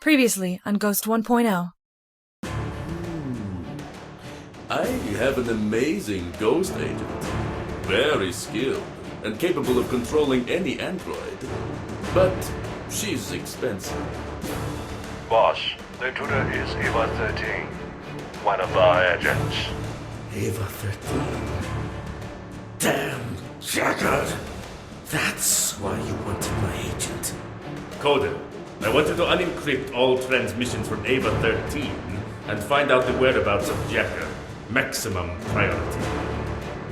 Previously on Ghost 1.0. I have an amazing ghost agent. Very skilled and capable of controlling any android. But she's expensive. Boss, the intruder is Eva 13, one of our agents. Eva 13. Damn, Jacker! That's why you wanted my agent. Coder, I want you to unencrypt all transmissions from Eva 13 and find out the whereabouts of Jacker. Maximum priority.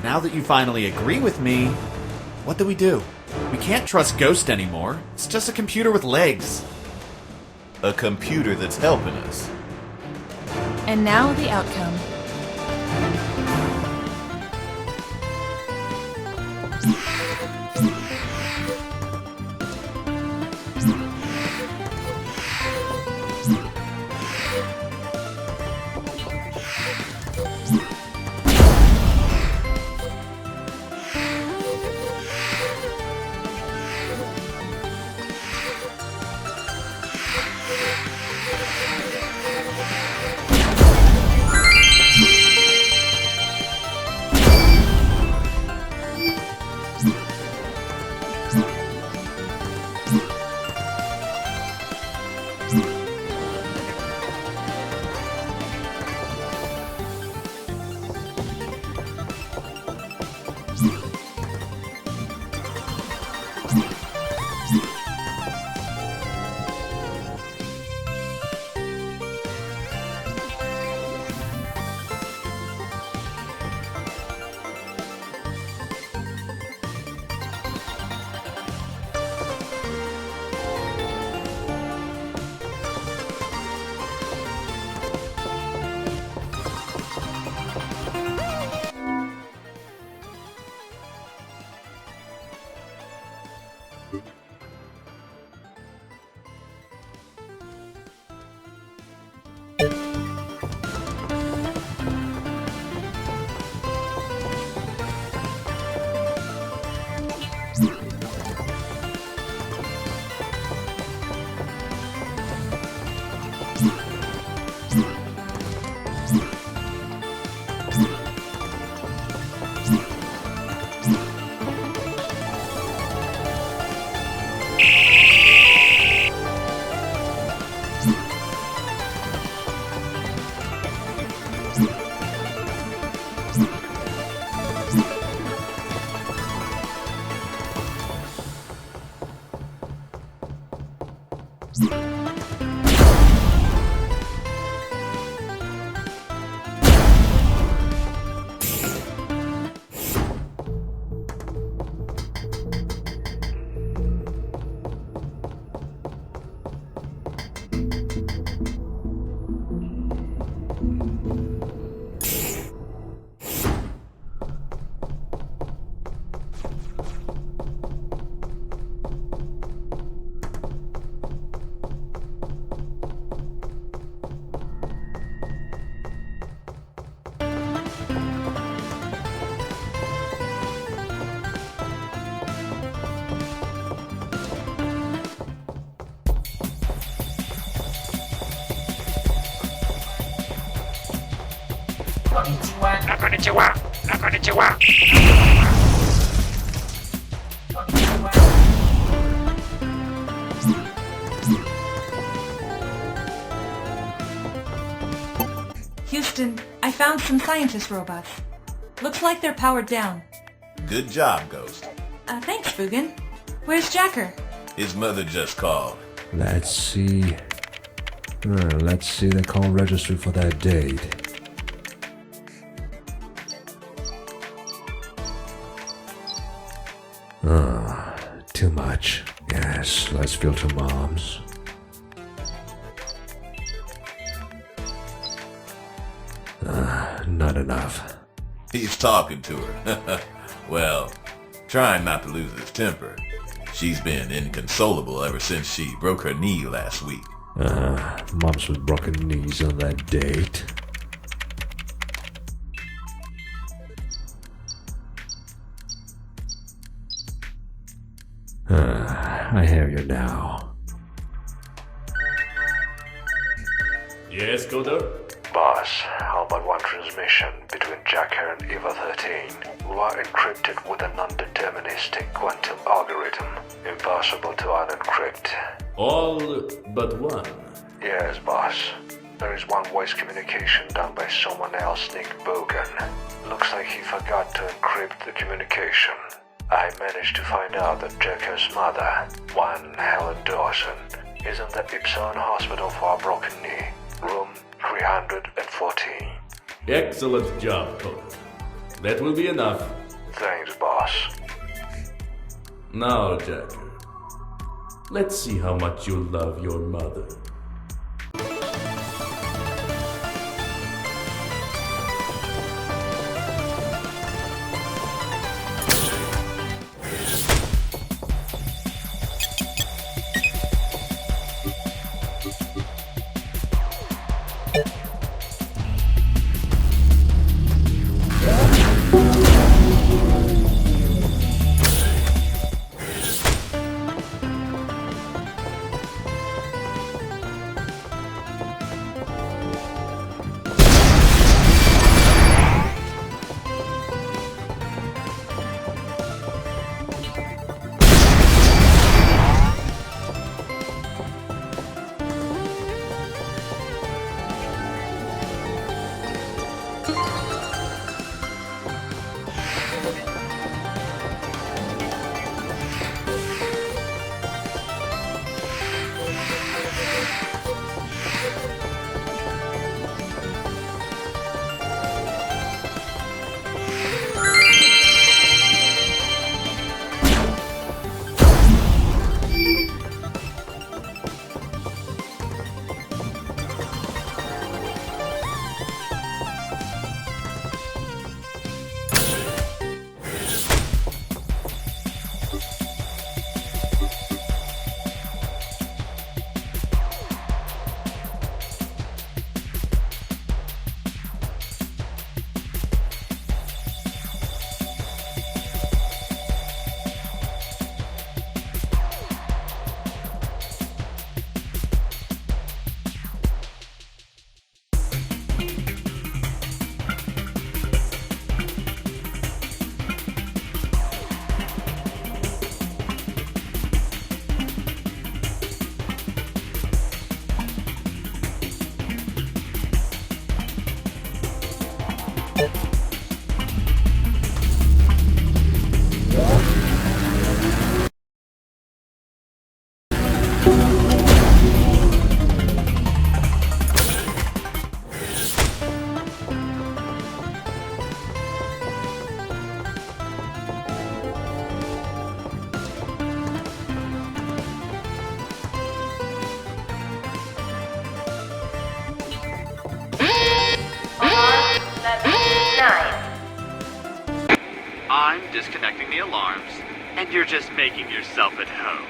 Now that you finally agree with me, what do? We can't trust Ghost anymore. It's just a computer with legs. A computer that's helping us. And now the outcome. Houston, I found some scientist robots. Looks like they're powered down. Good job, Ghost. Thanks, Boogan. Where's Jacker? His mother just called. Let's see. Let's see the call registry for that date. Too much. Yes, let's filter moms. Not enough. He's talking to her. Well, trying not to lose his temper. She's been inconsolable ever since she broke her knee last week. Moms with broken knees on that date. I hear you now. Yes, Coder? Boss, how about one transmission between Jacker and Eva 13, who are encrypted with a non-deterministic quantum algorithm, impossible to unencrypt? All but one. Yes, boss. There is one voice communication done by someone else named Boogan. Looks like he forgot to encrypt the communication. I managed to find out that Jacker's mother, one Helen Dawson, is in the Ipson Hospital for a broken knee, room 314. Excellent job, Coder. That will be enough. Thanks, boss. Now, Jacker, let's see how much you love your mother. I'm disconnecting the alarms, and you're just making yourself at home.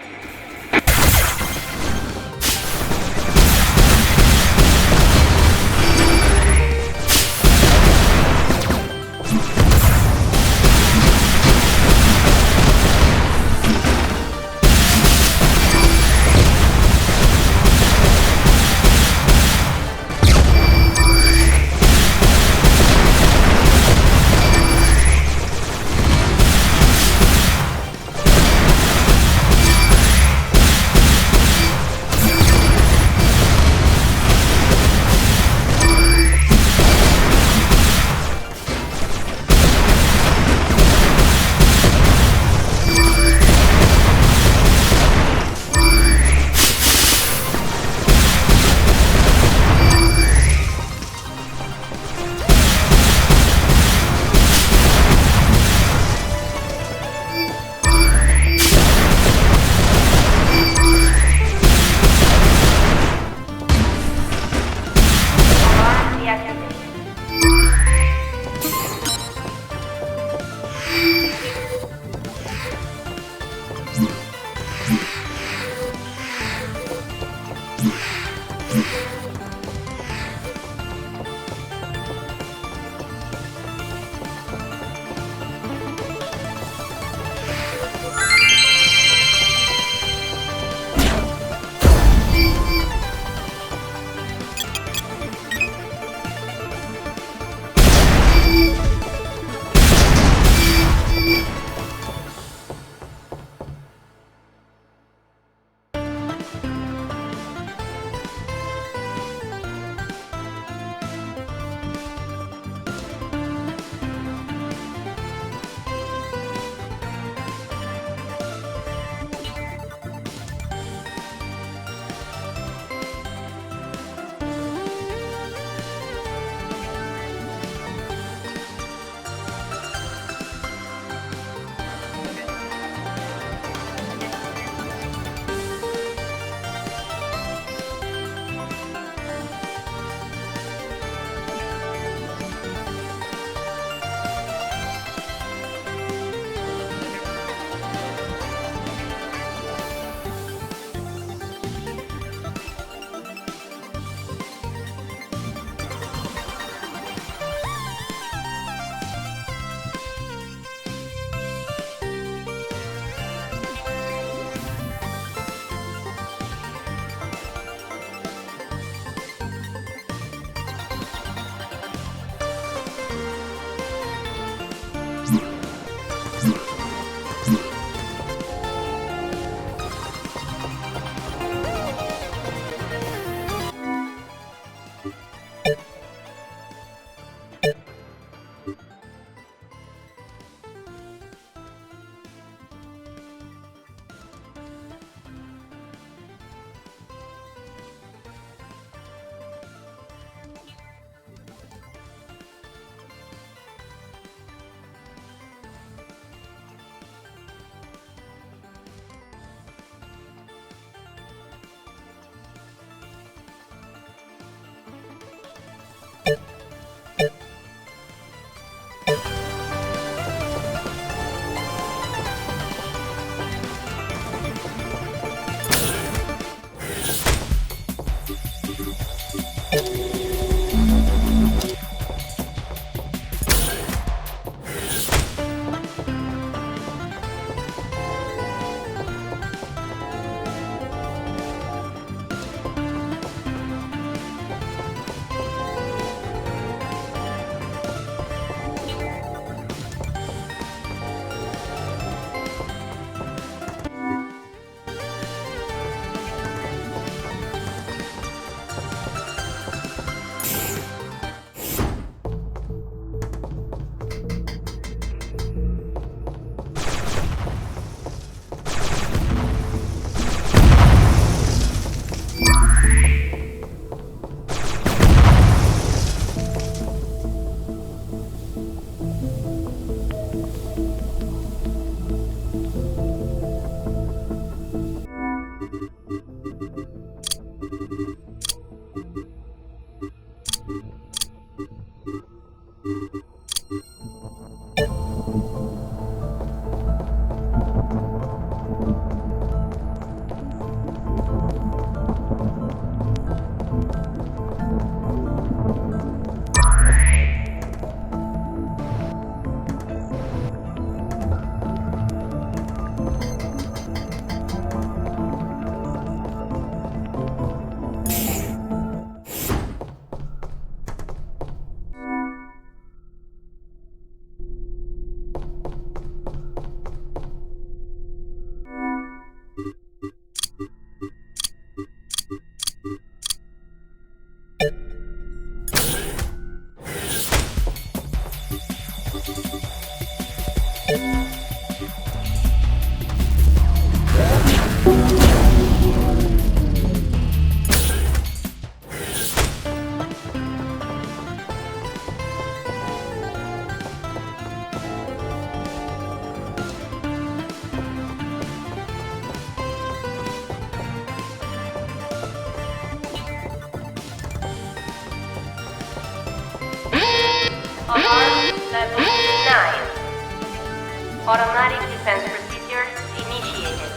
Alarm level 9. Automatic defense procedures initiated.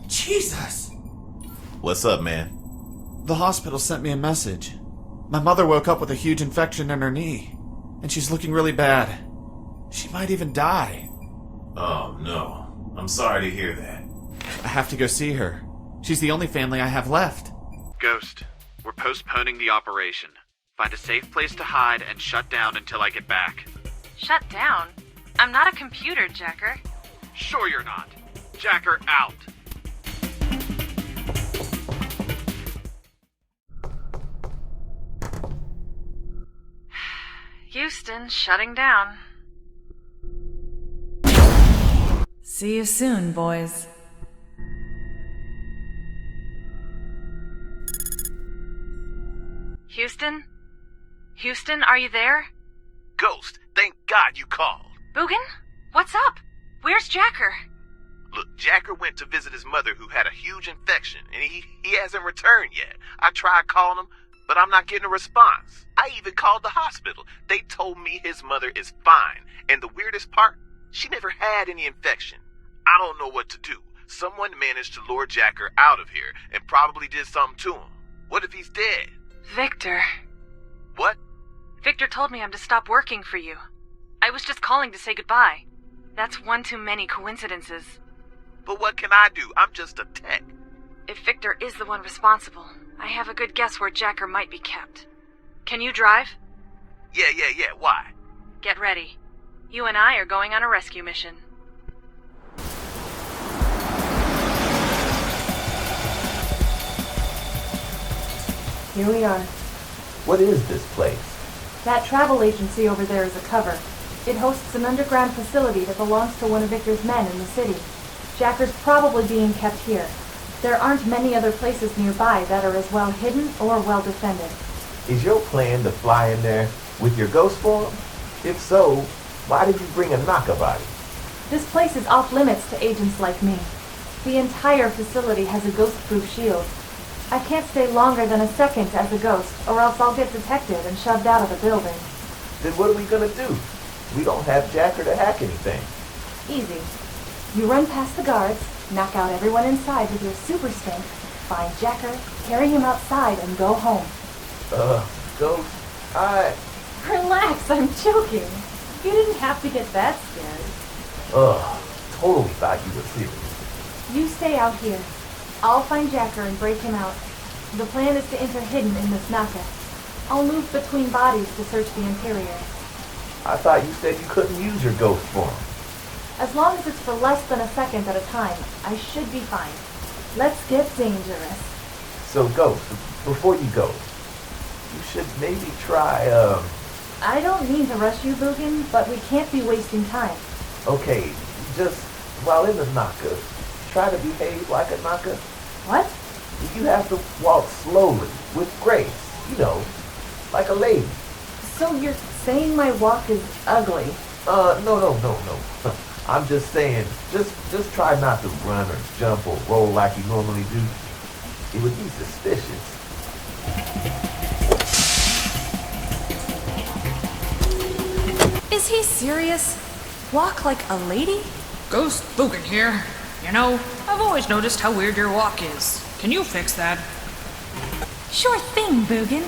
Jesus! What's up, man? The hospital sent me a message. My mother woke up with a huge infection in her knee, and she's looking really bad. She might even die. Oh, no. I'm sorry to hear that. I have to go see her. She's the only family I have left. Ghost, we're postponing the operation. Find a safe place to hide and shut down until I get back. Shut down? I'm not a computer, Jacker. Sure you're not. Jacker out. Houston, shutting down. See you soon, boys. Houston? Houston, are you there? Ghost, thank God you called. Boogan? What's up? Where's Jacker? Look, Jacker went to visit his mother who had a huge infection, and he hasn't returned yet. I tried calling him, but I'm not getting a response. I even called the hospital. They told me his mother is fine, and the weirdest part, she never had any infection. I don't know what to do. Someone managed to lure Jacker out of here and probably did something to him. What if he's dead? Viktor. What? Victor told me I'm to stop working for you. I was just calling to say goodbye. That's one too many coincidences. But what can I do? I'm just a tech. If Victor is the one responsible, I have a good guess where Jacker might be kept. Can you drive? Yeah. Why? Get ready. You and I are going on a rescue mission. Here we are. What is this place? That travel agency over there is a cover. It hosts an underground facility that belongs to one of Victor's men in the city. Jacker's probably being kept here. There aren't many other places nearby that are as well hidden or well defended. Is your plan to fly in there with your ghost form? If so, why did you bring a knocker body? This place is off limits to agents like me. The entire facility has a ghost-proof shield. I can't stay longer than a second as a ghost, or else I'll get detected and shoved out of the building. Then what are we gonna do? We don't have Jacker to hack anything. Easy. You run past the guards, knock out everyone inside with your super strength, find Jacker, carry him outside, and go home. Ghost, Relax, I'm joking. You didn't have to get that scared. Totally thought you were serious. You stay out here. I'll find Jacker and break him out. The plan is to enter hidden in this Naka. I'll move between bodies to search the interior. I thought you said you couldn't use your ghost form. As long as it's for less than a second at a time, I should be fine. Let's get dangerous. So, Ghost, before you go, you should maybe try, I don't mean to rush you, Boogan, but we can't be wasting time. Okay, just while in the Naka, try to behave like a Naka. What? You have to walk slowly, with grace, you know, like a lady. So you're saying my walk is ugly? No. I'm just saying, just try not to run or jump or roll like you normally do. It would be suspicious. Is he serious? Walk like a lady? Ghost Boogan here. You know, I've always noticed how weird your walk is. Can you fix that? Sure thing, Boogan.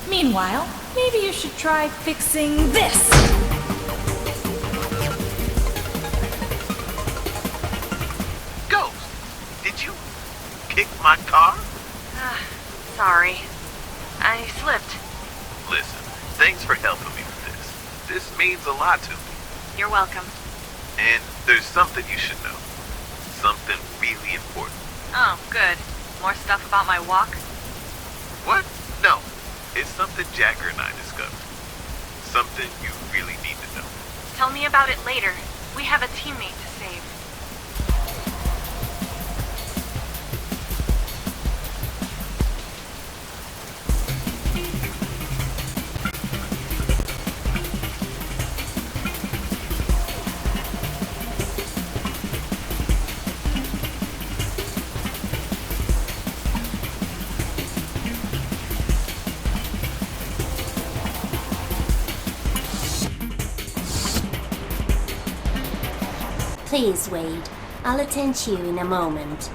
Meanwhile, maybe you should try fixing this. Ghost, did you kick my car? Sorry. I slipped. Listen, thanks for helping me with this. This means a lot to me. You're welcome. And there's something you should know. Something really important. Oh, good. More stuff about my walk? What? No. It's something Jacker and I discovered. Something you really need to know. Tell me about it later. We have a teammate to save. Please, Wade. I'll attend to you in a moment.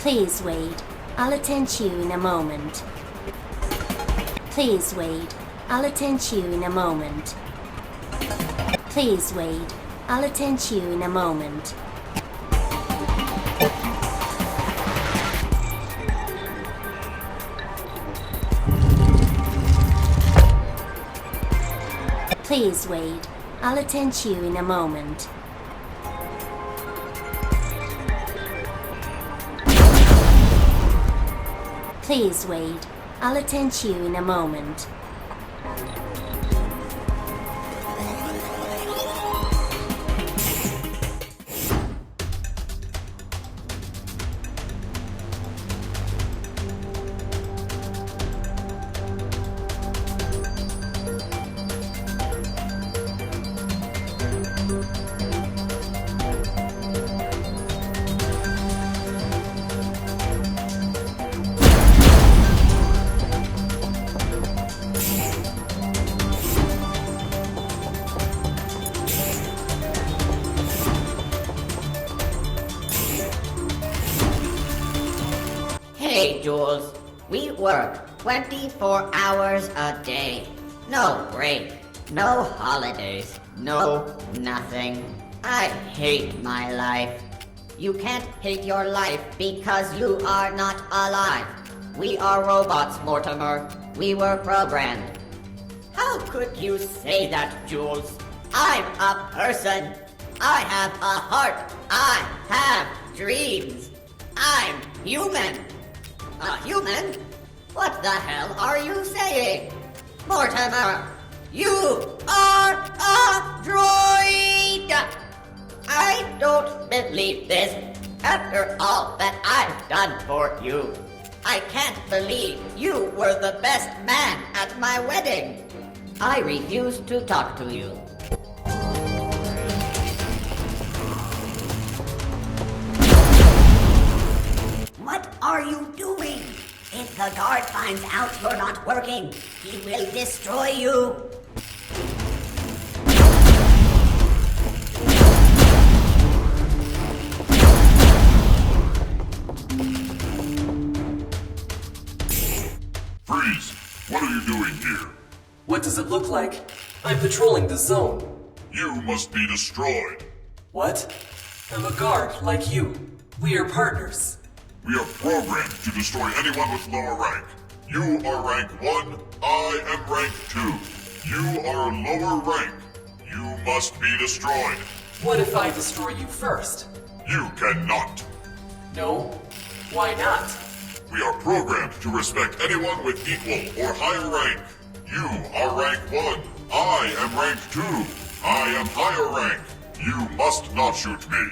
Please, Wade. I'll attend to you in a moment. Please, Wade. I'll attend to you in a moment. Please, Wade. I'll attend to you in a moment. Please, Wade. I'll attend to you in a moment. Please, Wade. I'll attend to you in a moment. Hey, Jules. We work 24 hours a day. No break. No holidays. No nothing. I hate my life. You can't hate your life because you are not alive. We are robots, Mortimer. We were programmed. How could you say that, Jules? I'm a person. I have a heart. I have dreams. I'm human. A human? What the hell are you saying? Mortimer, you are a droid! I don't believe this. After all that I've done for you, I can't believe you were the best man at my wedding. I refuse to talk to you. What are you doing? If the guard finds out you're not working, he will destroy you. Freeze! What are you doing here? What does it look like? I'm patrolling the zone. You must be destroyed. What? I'm a guard, like you. We are partners. We are programmed to destroy anyone with lower rank. You are rank 1, I am rank 2. You are lower rank. You must be destroyed. What if I destroy you first? You cannot. No? Why not? We are programmed to respect anyone with equal or higher rank. You are rank 1. I am rank 2. I am higher rank. You must not shoot me.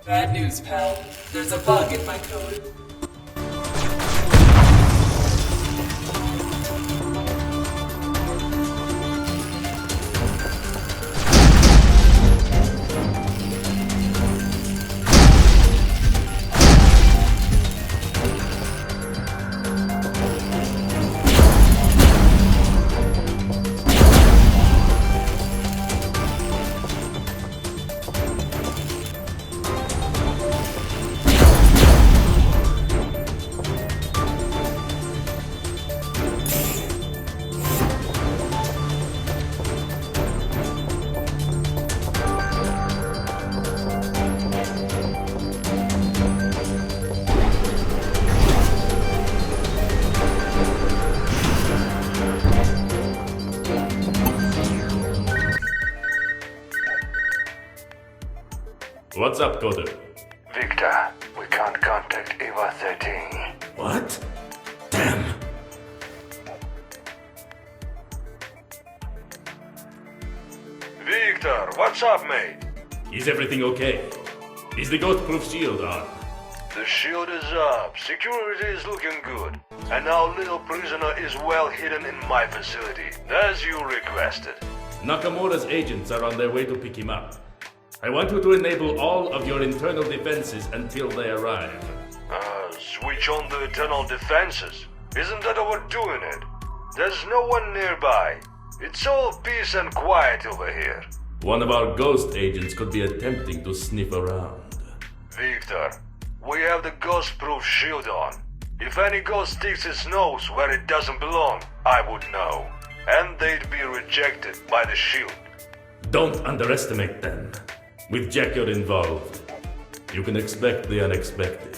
Bad news, pal. There's a bug in my code. What's up, Coder? Viktor, we can't contact Eva 13. What? Damn. Viktor, what's up, mate? Is everything okay? Is the ghost-proof shield on? The shield is up, security is looking good, and our little prisoner is well hidden in my facility, as you requested. Nakamura's agents are on their way to pick him up. I want you to enable all of your internal defenses until they arrive. Switch on the internal defenses? Isn't that how we're doing it? There's no one nearby. It's all peace and quiet over here. One of our ghost agents could be attempting to sniff around. Viktor, We have the ghost-proof shield on. If any ghost sticks his nose where it doesn't belong, I would know. And they'd be rejected by the shield. Don't underestimate them. With Jacker involved, you can expect the unexpected.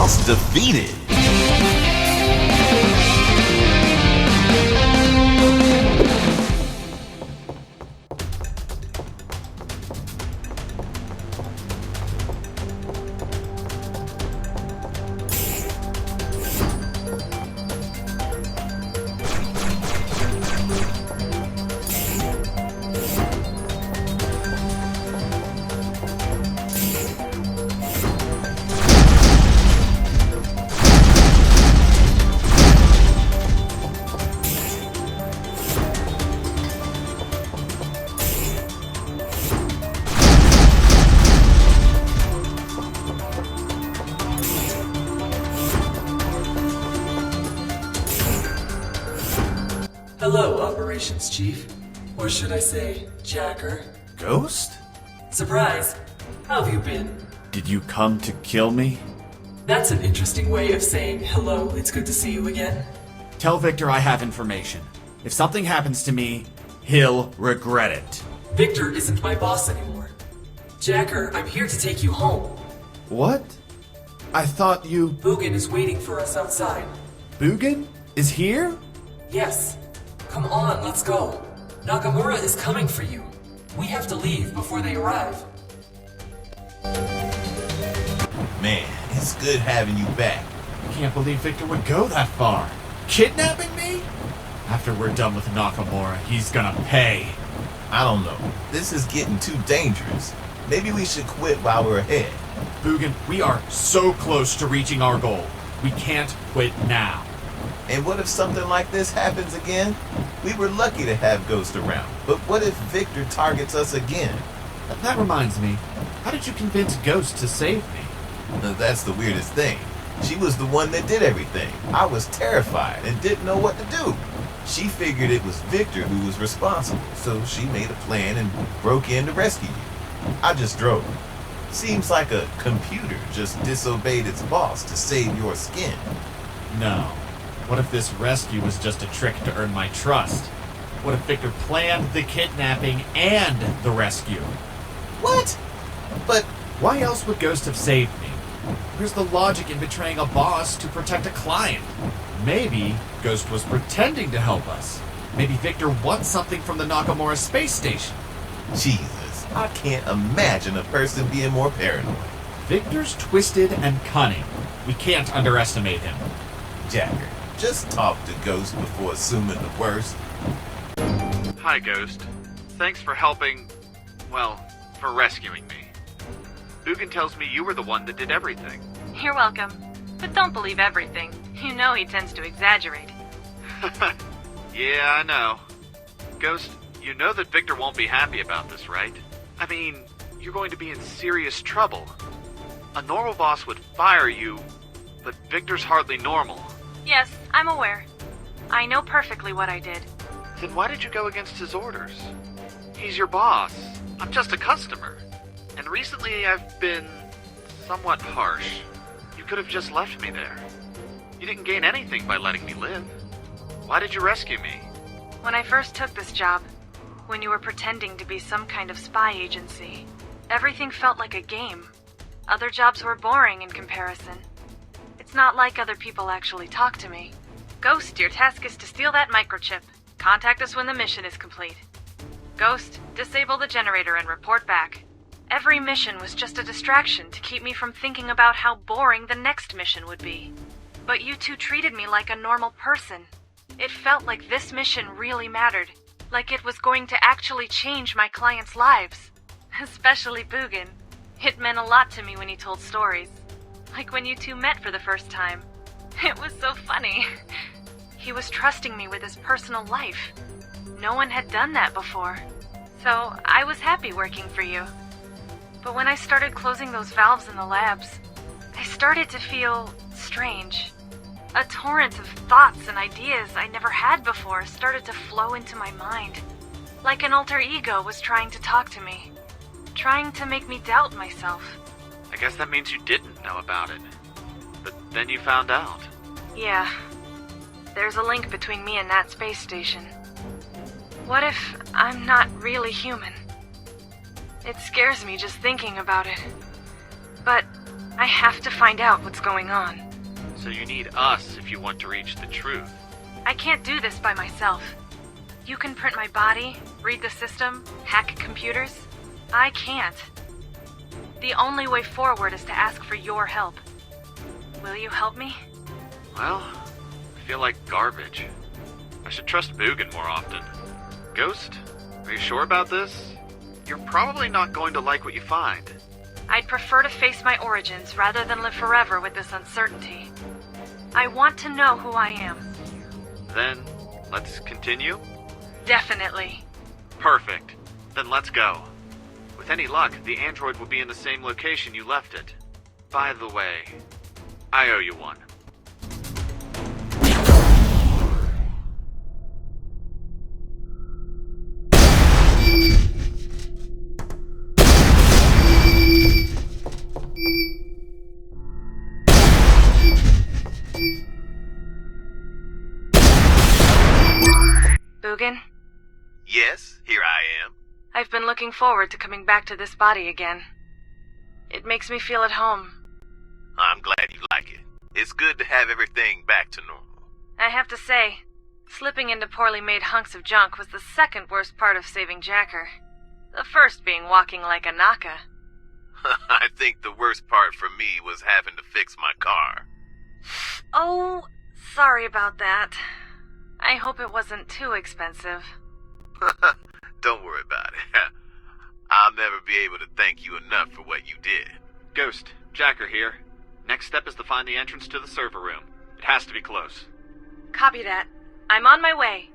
boss defeated. Hello, Operations Chief. Or should I say, Jacker? Ghost? Surprise! How have you been? Did you come to kill me? That's an interesting way of saying hello, it's good to see you again. Tell Viktor I have information. If something happens to me, he'll regret it. Viktor isn't my boss anymore. Jacker, I'm here to take you home. What? I thought you... Boogan is waiting for us outside. Boogan? Is here? Yes. Come on, let's go. Nakamura is coming for you. We have to leave before they arrive. Man, it's good having you back. I can't believe Viktor would go that far. Kidnapping me? After we're done with Nakamura, he's gonna pay. I don't know. This is getting too dangerous. Maybe we should quit while we're ahead. Boogan, we are so close to reaching our goal. We can't quit now. And what if something like this happens again? We were lucky to have Ghost around, but what if Viktor targets us again? That reminds me, how did you convince Ghost to save me? That's the weirdest thing. She was the one that did everything. I was terrified and didn't know what to do. She figured it was Viktor who was responsible, so she made a plan and broke in to rescue you. I just drove. Seems like a computer just disobeyed its boss to save your skin. No. What if this rescue was just a trick to earn my trust? What if Viktor planned the kidnapping and the rescue? What? But why else would Ghost have saved me? Where's the logic in betraying a boss to protect a client? Maybe Ghost was pretending to help us. Maybe Viktor wants something from the Nakamura space station. Jesus, I can't imagine a person being more paranoid. Viktor's twisted and cunning. We can't underestimate him. Jacker, just talk to Ghost before assuming the worst. Hi, Ghost. Thanks for helping, well, for rescuing me. Boogan tells me you were the one that did everything. You're welcome. But don't believe everything. You know he tends to exaggerate. Yeah, I know. Ghost, you know that Viktor won't be happy about this, right? I mean, you're going to be in serious trouble. A normal boss would fire you, but Viktor's hardly normal. Yes, I'm aware. I know perfectly what I did. Then why did you go against his orders? He's your boss. I'm just a customer. And recently I've been somewhat harsh. You could have just left me there. You didn't gain anything by letting me live. Why did you rescue me? When I first took this job, when you were pretending to be some kind of spy agency, everything felt like a game. Other jobs were boring in comparison. It's not like other people actually talk to me. Ghost, your task is to steal that microchip. Contact us when the mission is complete. Ghost, disable the generator and report back. Every mission was just a distraction to keep me from thinking about how boring the next mission would be. But you two treated me like a normal person. It felt like this mission really mattered. Like it was going to actually change my clients' lives. Especially Boogan. It meant a lot to me when he told stories. Like when you two met for the first time. It was so funny. He was trusting me with his personal life. No one had done that before. So I was happy working for you. But when I started closing those valves in the labs, I started to feel strange. A torrent of thoughts and ideas I never had before started to flow into my mind. Like an alter ego was trying to talk to me. Trying to make me doubt myself. I guess that means you didn't know about it. But then you found out. Yeah. There's a link between me and that space station. What if I'm not really human? It scares me just thinking about it. But I have to find out what's going on. So you need us if you want to reach the truth. I can't do this by myself. You can print my body, read the system, hack computers. I can't. The only way forward is to ask for your help. Will you help me? Well, I feel like garbage. I should trust Boogan more often. Ghost, are you sure about this? You're probably not going to like what you find. I'd prefer to face my origins rather than live forever with this uncertainty. I want to know who I am. Then, let's continue? Definitely. Perfect. Then let's go. With any luck, the android will be in the same location you left it. By the way, I owe you one. Boogan? Yes, here I am. I've been looking forward to coming back to this body again. It makes me feel at home. I'm glad you like it. It's good to have everything back to normal. I have to say, slipping into poorly made hunks of junk was the second worst part of saving Jacker. The first being walking like a Naka. I think the worst part for me was having to fix my car. Oh, sorry about that. I hope it wasn't too expensive. Don't worry about it. I'll never be able to thank you enough for what you did. Ghost, Jacker here. Next step is to find the entrance to the server room. It has to be close. Copy that. I'm on my way.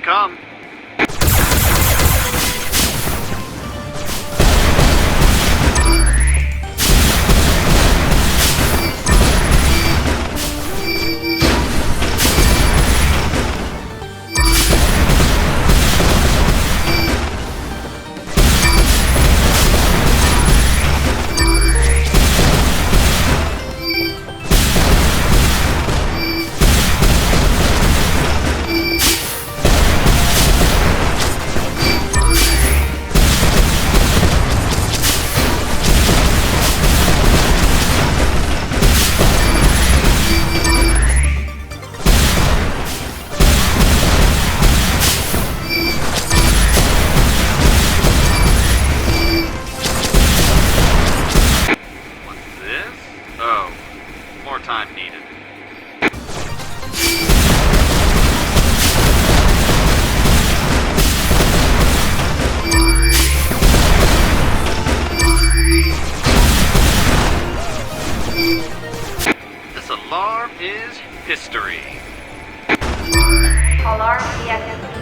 come. History. Alarm deactivated.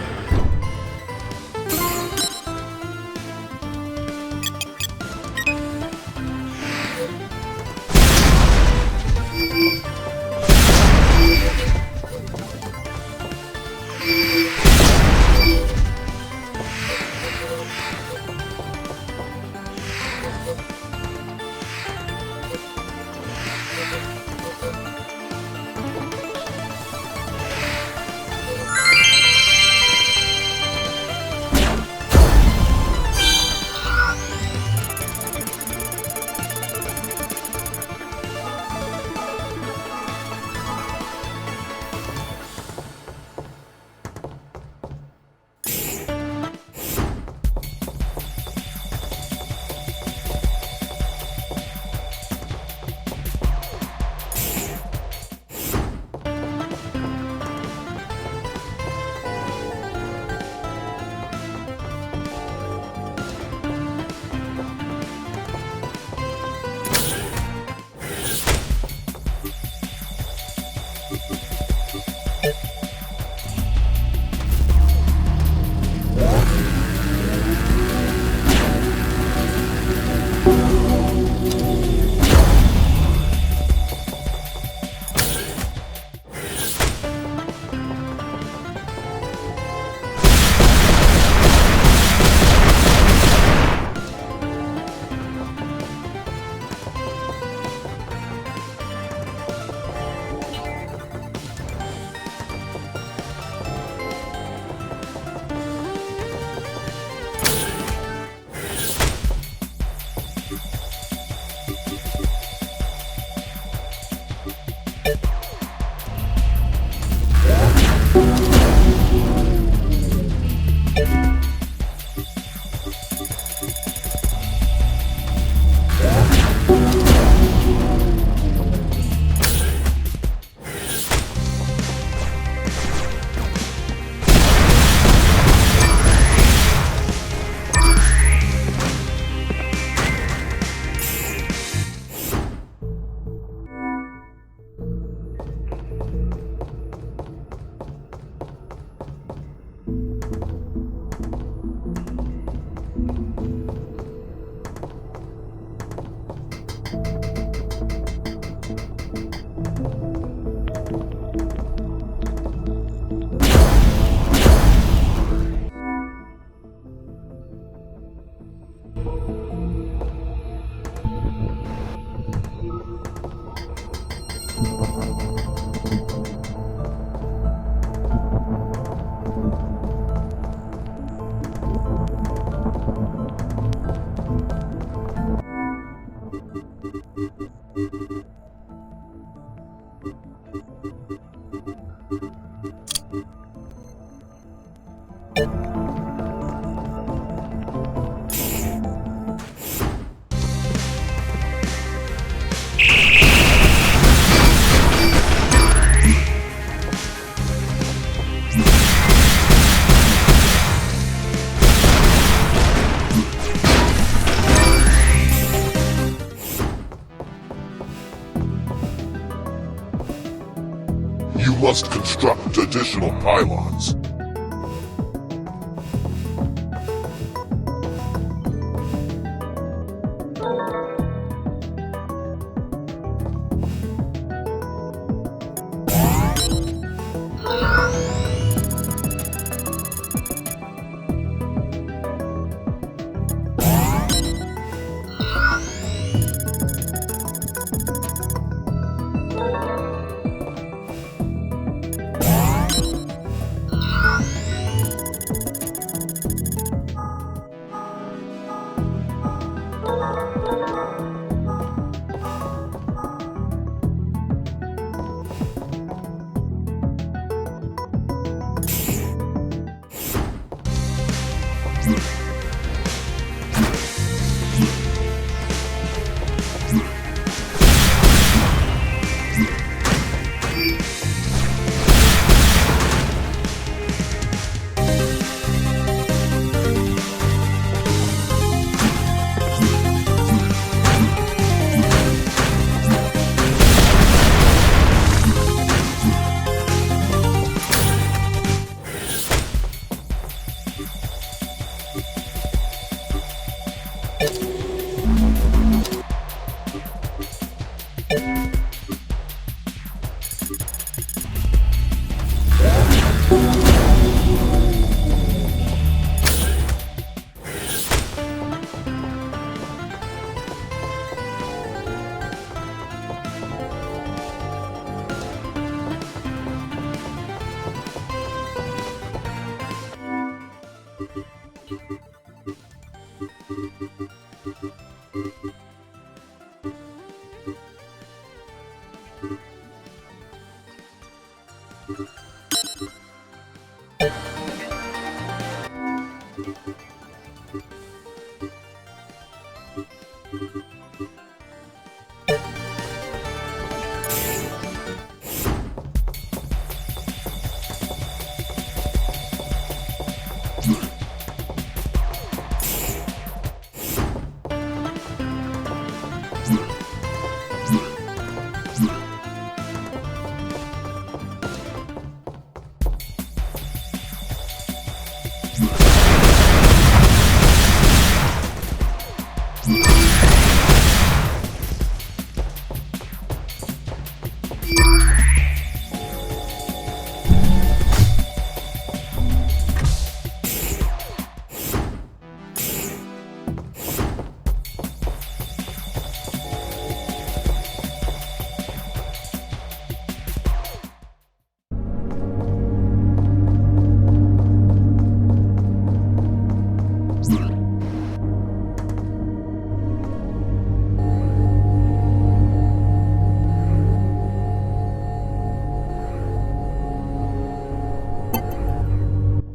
You must construct additional pylons.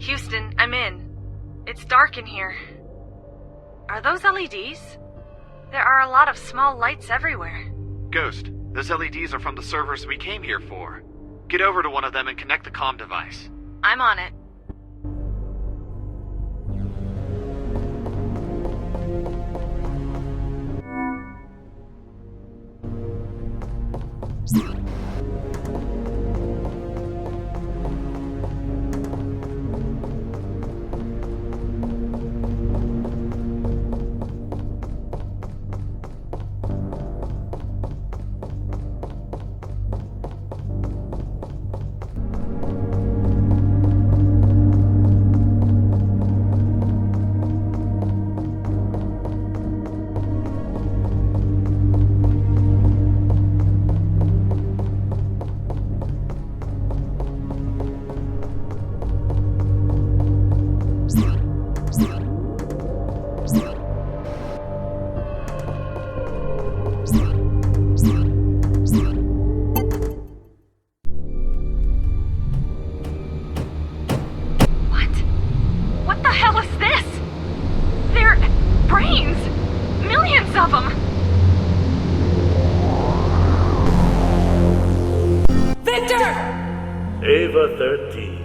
Houston, I'm in. It's dark in here. Are those LEDs? There are a lot of small lights everywhere. Ghost, those LEDs are from the servers we came here for. Get over to one of them and connect the comm device. I'm on it. Of them! Victor! Ava 13.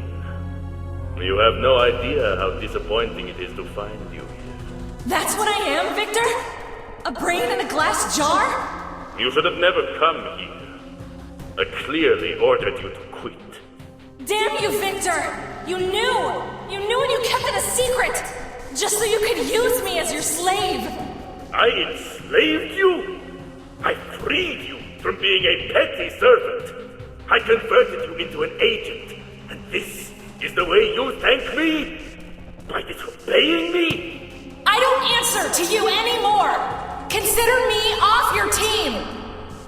You have no idea how disappointing it is to find you here. That's what I am, Victor? A brain in a glass jar? You should have never come here. I clearly ordered you to quit. Damn you, Victor! You knew! You knew and you kept it a secret! Just so you could use me as your slave! I enslaved you? I freed you from being a petty servant. I converted you into an agent. And this is the way you thank me? By disobeying me? I don't answer to you anymore! Consider me off your team!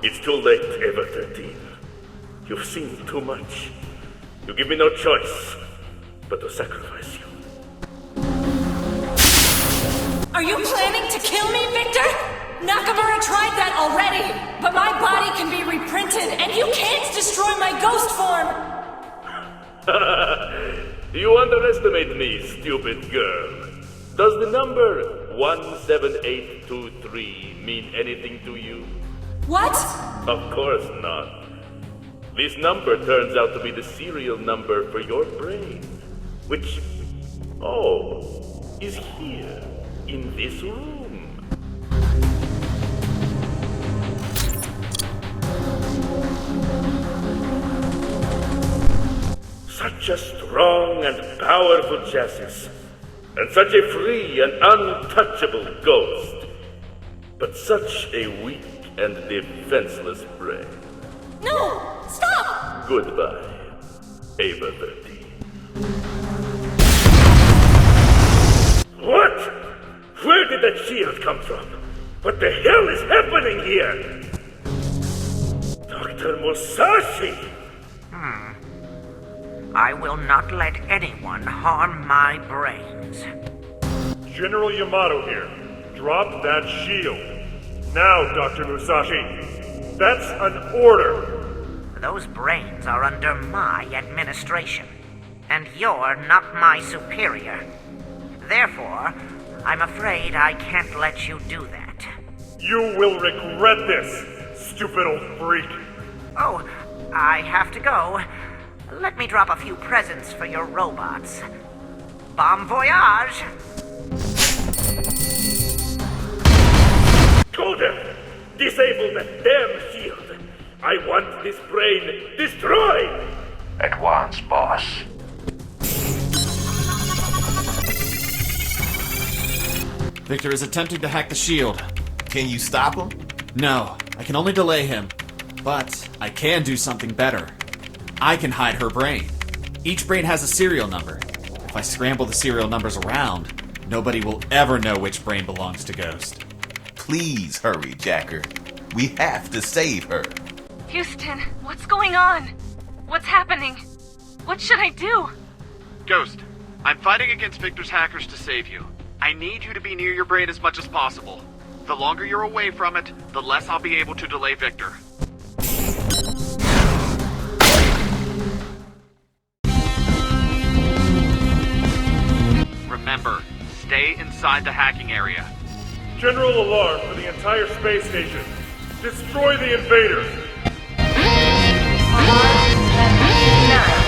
It's too late, Ava 13. You've seen too much. You give me no choice but to sacrifice you. Are you planning to kill me, Victor? Nakamura tried that already, but my body can be reprinted, and you can't destroy my ghost form! You underestimate me, stupid girl. Does the number 17823 mean anything to you? What? Of course not. This number turns out to be the serial number for your brain, which, is here, in this room. Such a strong and powerful chassis, and such a free and untouchable ghost, but such a weak and defenseless brain. No! Stop! Goodbye, Ava 13. What? Where did that shield come from? What the hell is happening here? Dr. Musashi! I will not let anyone harm my brains. General Yamato here. Drop that shield. Now, Dr. Musashi. That's an order. Those brains are under my administration, and you're not my superior. Therefore, I'm afraid I can't let you do that. You will regret this, stupid old freak. Oh, I have to go. Let me drop a few presents for your robots. Bon voyage! Coda! Disable that damn shield! I want this brain destroyed! At once, boss. Viktor is attempting to hack the shield. Can you stop him? No, I can only delay him. But I can do something better. I can hide her brain. Each brain has a serial number. If I scramble the serial numbers around, nobody will ever know which brain belongs to Ghost. Please hurry, Jacker. We have to save her. Houston, what's going on? What's happening? What should I do? Ghost, I'm fighting against Viktor's hackers to save you. I need you to be near your brain as much as possible. The longer you're away from it, the less I'll be able to delay Viktor. Remember, stay inside the hacking area. General alarm for the entire space station. Destroy the invaders! Alarm 9.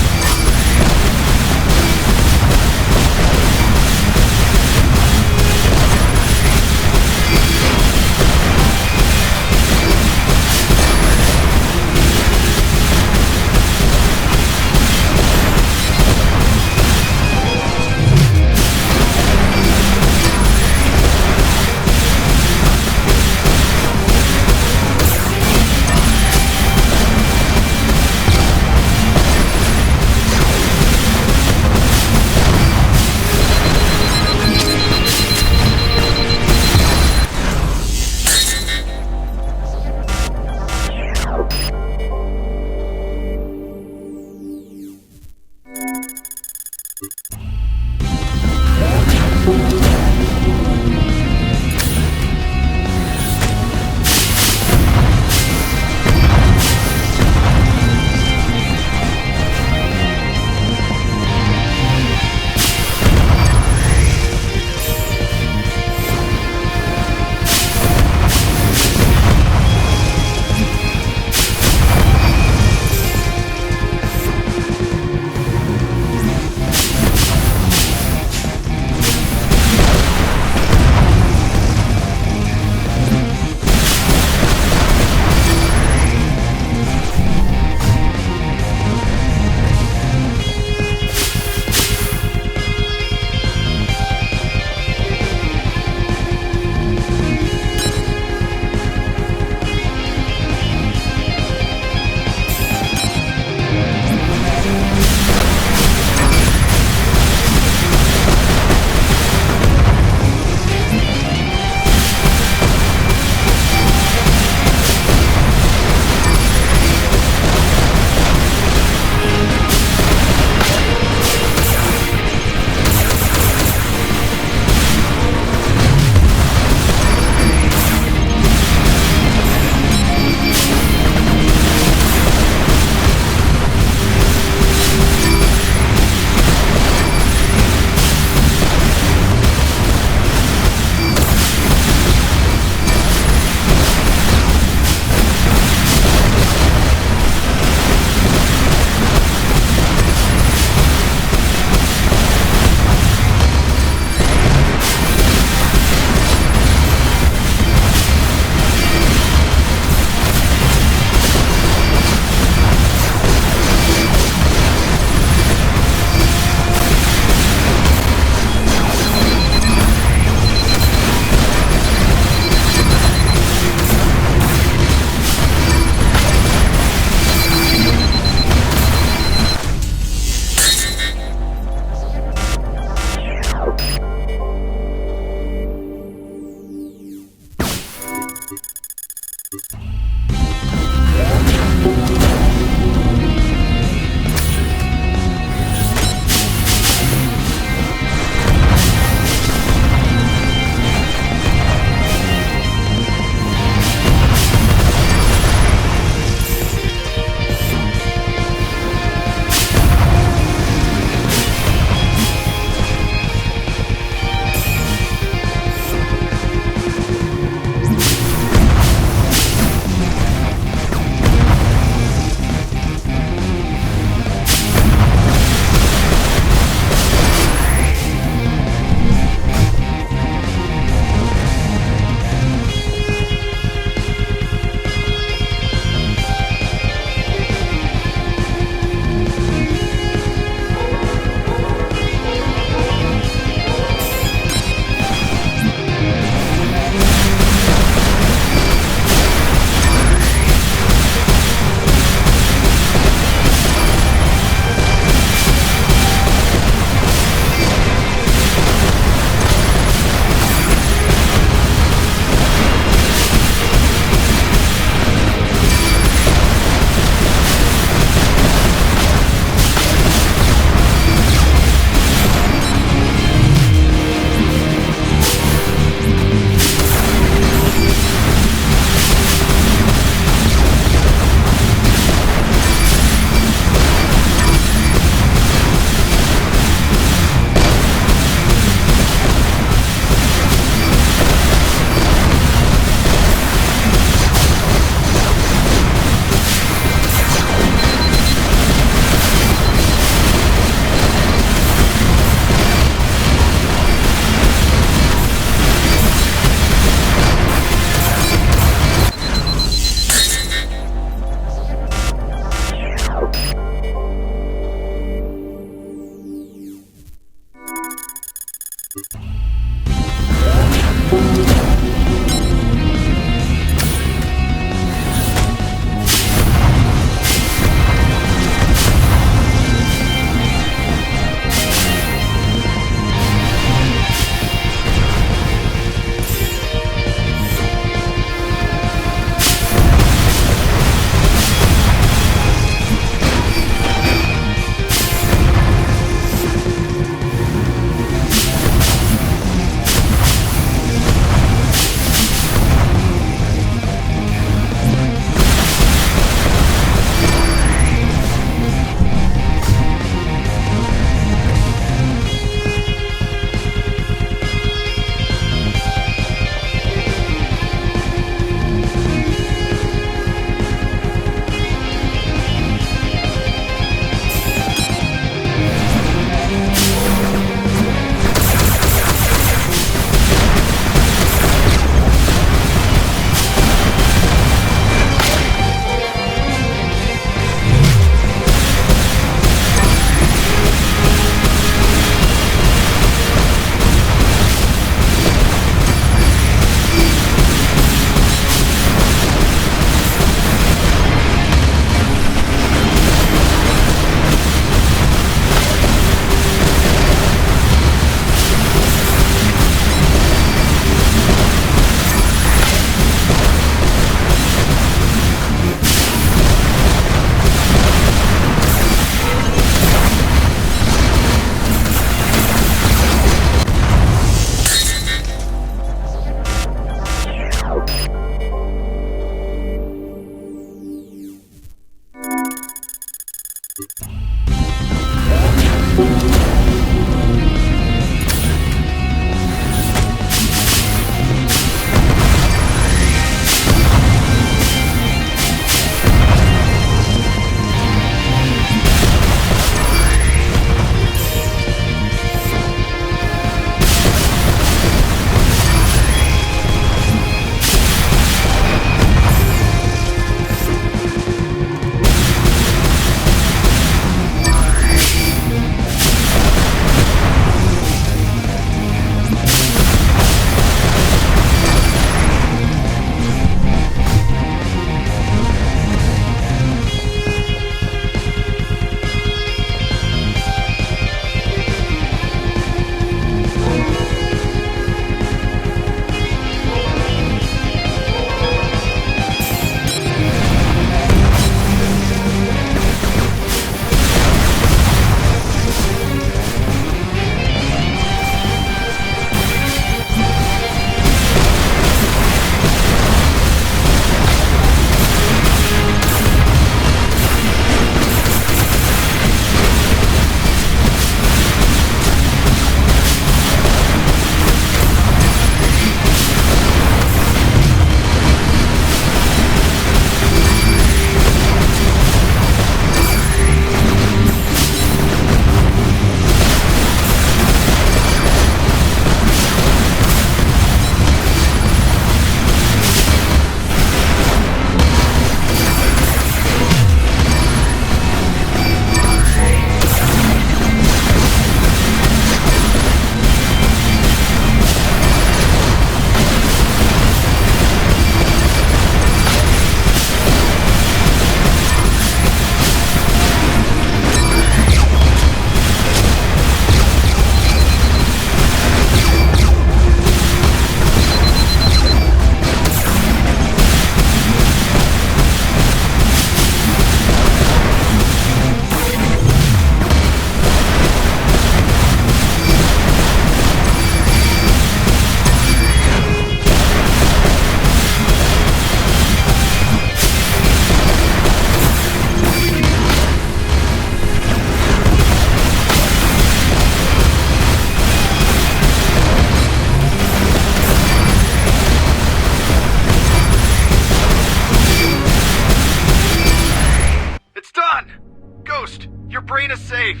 brain is safe.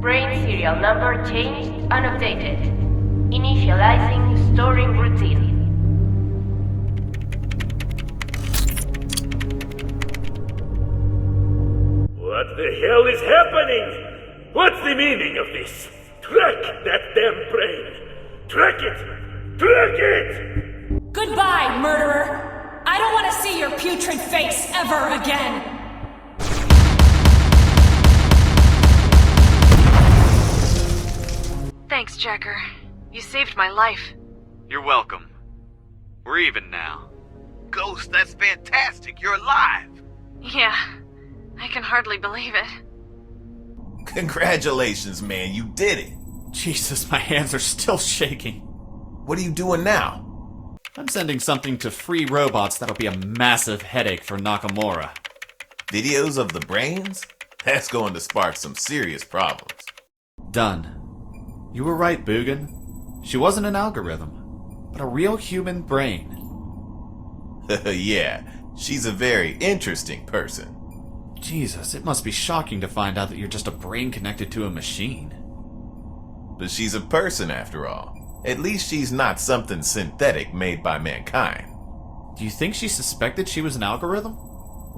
Brain serial number changed, unupdated. Initializing storing routine. What the hell is happening? What's the meaning of this? Track that damn brain! Track it! Track it! Goodbye, murderer! I don't want to see your putrid face ever again! Thanks, Jacker. You saved my life. You're welcome. We're even now. Ghost, that's fantastic. You're alive. Yeah, I can hardly believe it. Congratulations, man. You did it. Jesus, my hands are still shaking. What are you doing now? I'm sending something to free robots that'll be a massive headache for Nakamura. Videos of the brains? That's going to spark some serious problems. Done. You were right, Boogan. She wasn't an algorithm, but a real human brain. Yeah, she's a very interesting person. Jesus, it must be shocking to find out that you're just a brain connected to a machine. But she's a person after all. At least she's not something synthetic made by mankind. Do you think she suspected she was an algorithm?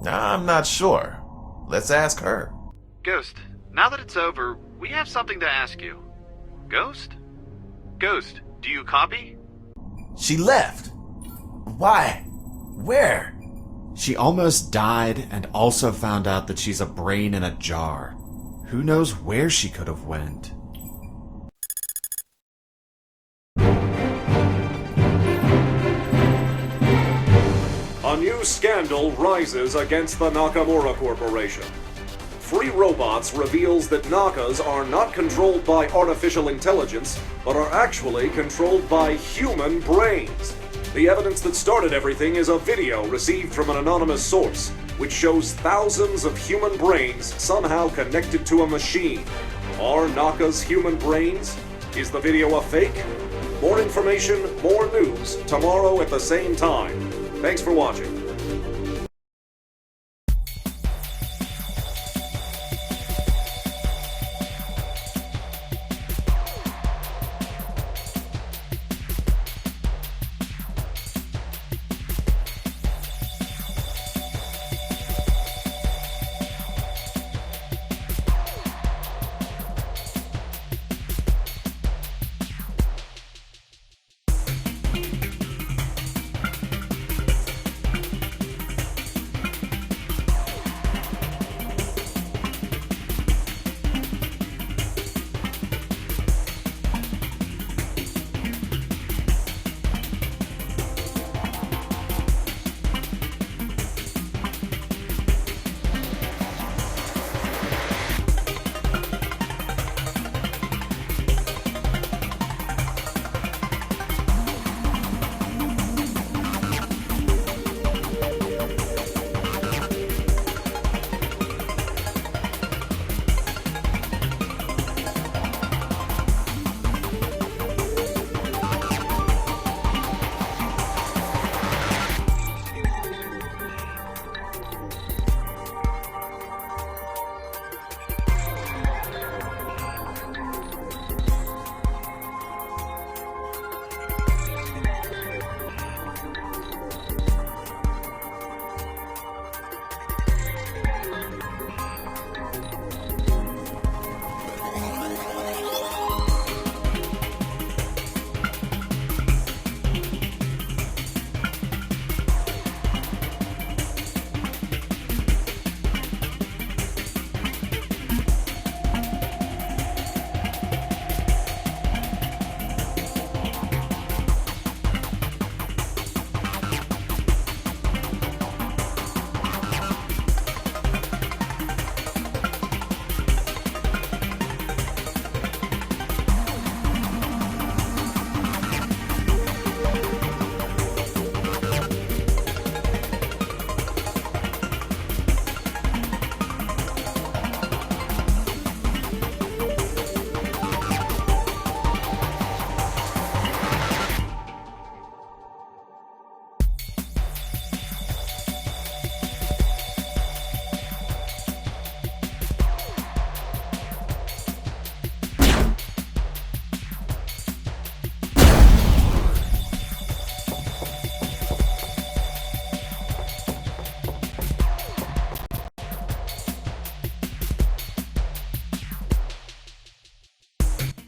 I'm not sure. Let's ask her. Ghost, now that it's over, we have something to ask you. Ghost? Ghost, do you copy? She left. Why? Where? She almost died and also found out that she's a brain in a jar. Who knows where she could have went? A new scandal rises against the Nakamura Corporation. Free Robots reveals that Nakas are not controlled by artificial intelligence, but are actually controlled by human brains. The evidence that started everything is a video received from an anonymous source, which shows thousands of human brains somehow connected to a machine. Are Nakas human brains? Is the video a fake? More information, more news, tomorrow at the same time. Thanks for watching.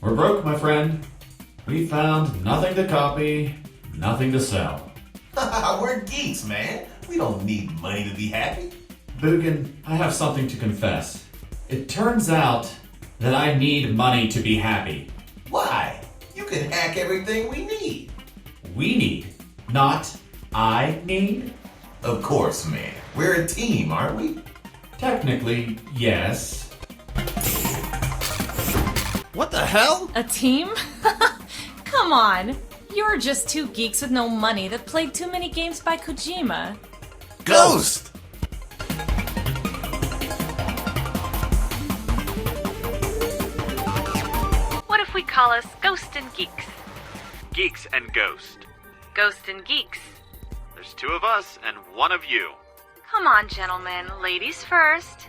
We're broke, my friend. We found nothing to copy, nothing to sell. We're geeks, man. We don't need money to be happy. Boogan, I have something to confess. It turns out that I need money to be happy. Why? You can hack everything we need. We need, not I need? Of course, man. We're a team, aren't we? Technically, yes. What the hell? A team? Come on. You're just two geeks with no money that played too many games by Kojima. Ghost! What if we call us Ghost and Geeks? Geeks and Ghost. Ghost and Geeks. There's two of us and one of you. Come on, gentlemen. Ladies first.